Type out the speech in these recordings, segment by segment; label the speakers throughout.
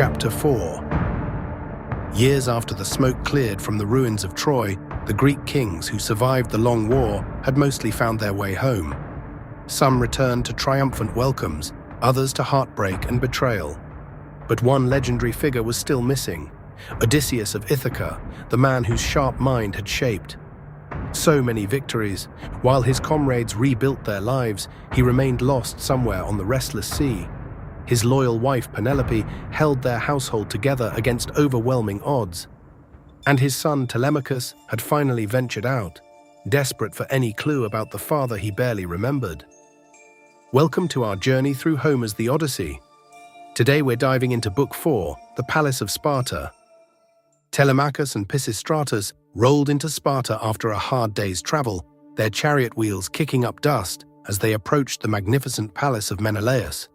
Speaker 1: Chapter 4. Years after the smoke cleared from the ruins of Troy, the Greek kings who survived the long war had mostly found their way home. Some returned to triumphant welcomes, others to heartbreak and betrayal. But one legendary figure was still missing: Odysseus of Ithaca, the man whose sharp mind had shaped so many victories. While his comrades rebuilt their lives, he remained lost somewhere on the restless sea. His loyal wife Penelope held their household together against overwhelming odds. And his son Telemachus had finally ventured out, desperate for any clue about the father he barely remembered. Welcome to our journey through Homer's The Odyssey. Today we're diving into Book 4, The Palace of Sparta. Telemachus and Pisistratus rolled into Sparta after a hard day's travel, their chariot wheels kicking up dust as they approached the magnificent palace of Menelaus.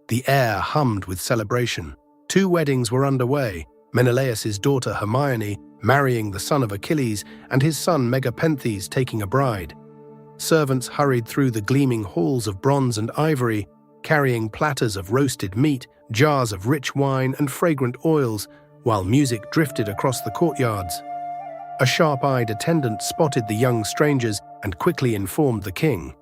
Speaker 1: The air hummed with celebration. 2 weddings were underway: Menelaus' daughter Hermione marrying the son of Achilles, and his son Megapenthes taking a bride. Servants hurried through the gleaming halls of bronze and ivory, carrying platters of roasted meat, jars of rich wine, and fragrant oils, while music drifted across the courtyards. A sharp-eyed attendant spotted the young strangers and quickly informed the king.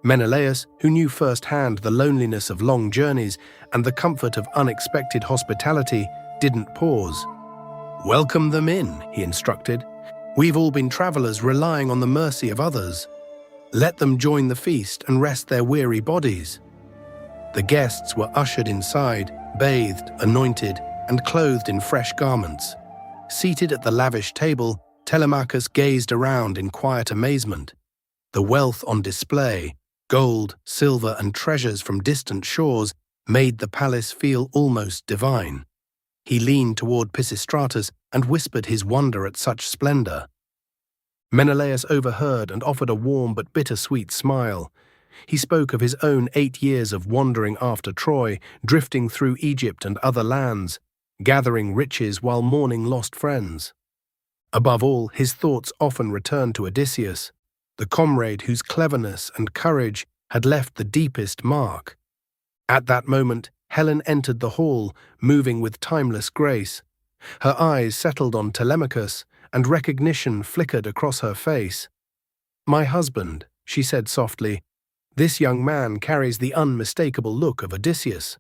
Speaker 1: Menelaus, who knew firsthand the loneliness of long journeys and the comfort of unexpected hospitality, didn't pause. "Welcome them in," he instructed. "We've all been travelers relying on the mercy of others. Let them join the feast and rest their weary bodies." The guests were ushered inside, bathed, anointed, and clothed in fresh garments. Seated at the lavish table, Telemachus gazed around in quiet amazement. The wealth on display, gold, silver, and treasures from distant shores, made the palace feel almost divine. He leaned toward Pisistratus and whispered his wonder at such splendor. Menelaus overheard and offered a warm but bittersweet smile. He spoke of his own 8 years of wandering after Troy, drifting through Egypt and other lands, gathering riches while mourning lost friends. Above all, his thoughts often returned to Odysseus, the comrade whose cleverness and courage had left the deepest mark. At that moment, Helen entered the hall, moving with timeless grace. Her eyes settled on Telemachus, and recognition flickered across her face. "My husband," she said softly. "This young man carries the unmistakable look of Odysseus."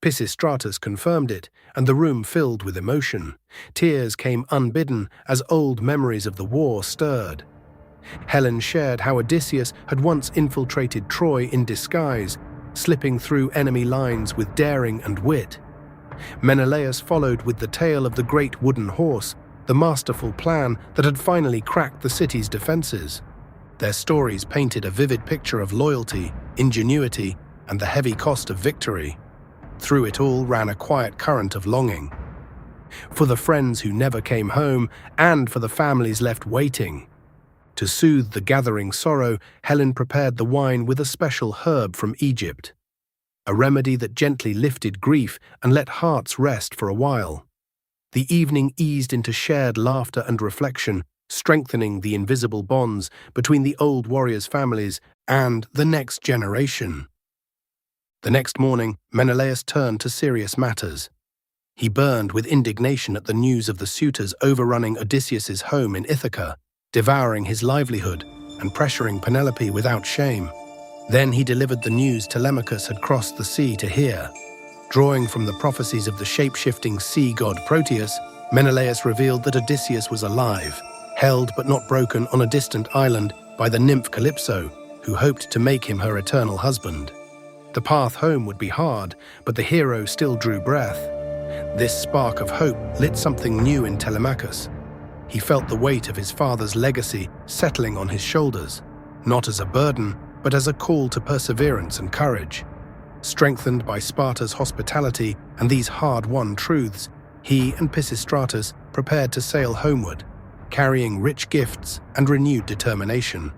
Speaker 1: Pisistratus confirmed it, and the room filled with emotion. Tears came unbidden as old memories of the war stirred. Helen shared how Odysseus had once infiltrated Troy in disguise, slipping through enemy lines with daring and wit. Menelaus followed with the tale of the great wooden horse, the masterful plan that had finally cracked the city's defenses. Their stories painted a vivid picture of loyalty, ingenuity, and the heavy cost of victory. Through it all ran a quiet current of longing. For the friends who never came home, and for the families left waiting. To soothe the gathering sorrow, Helen prepared the wine with a special herb from Egypt, a remedy that gently lifted grief and let hearts rest for a while. The evening eased into shared laughter and reflection, strengthening the invisible bonds between the old warriors' families and the next generation. The next morning, Menelaus turned to serious matters. He burned with indignation at the news of the suitors overrunning Odysseus's home in Ithaca, devouring his livelihood and pressuring Penelope without shame. Then he delivered the news Telemachus had crossed the sea to hear. Drawing from the prophecies of the shape-shifting sea god Proteus, Menelaus revealed that Odysseus was alive, held but not broken on a distant island by the nymph Calypso, who hoped to make him her eternal husband. The path home would be hard, but the hero still drew breath. This spark of hope lit something new in Telemachus. He felt the weight of his father's legacy settling on his shoulders, not as a burden, but as a call to perseverance and courage. Strengthened by Sparta's hospitality and these hard-won truths, he and Pisistratus prepared to sail homeward, carrying rich gifts and renewed determination.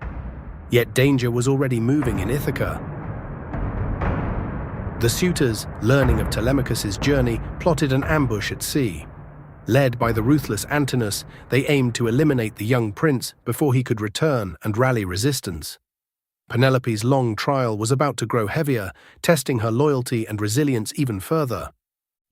Speaker 1: Yet danger was already moving in Ithaca. The suitors, learning of Telemachus's journey, plotted an ambush at sea. Led by the ruthless Antinous, they aimed to eliminate the young prince before he could return and rally resistance. Penelope's long trial was about to grow heavier, testing her loyalty and resilience even further.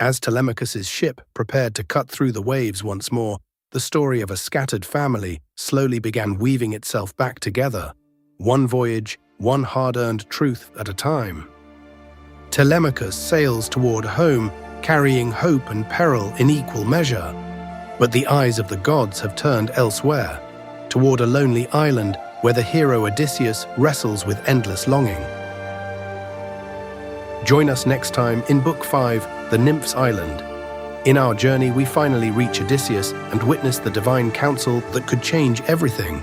Speaker 1: As Telemachus's ship prepared to cut through the waves once more, the story of a scattered family slowly began weaving itself back together, one voyage, one hard-earned truth at a time. Telemachus sails toward home, carrying hope and peril in equal measure. But the eyes of the gods have turned elsewhere, toward a lonely island where the hero Odysseus wrestles with endless longing. Join us next time in Book 5, The Nymph's Island. In our journey, we finally reach Odysseus and witness the divine counsel that could change everything.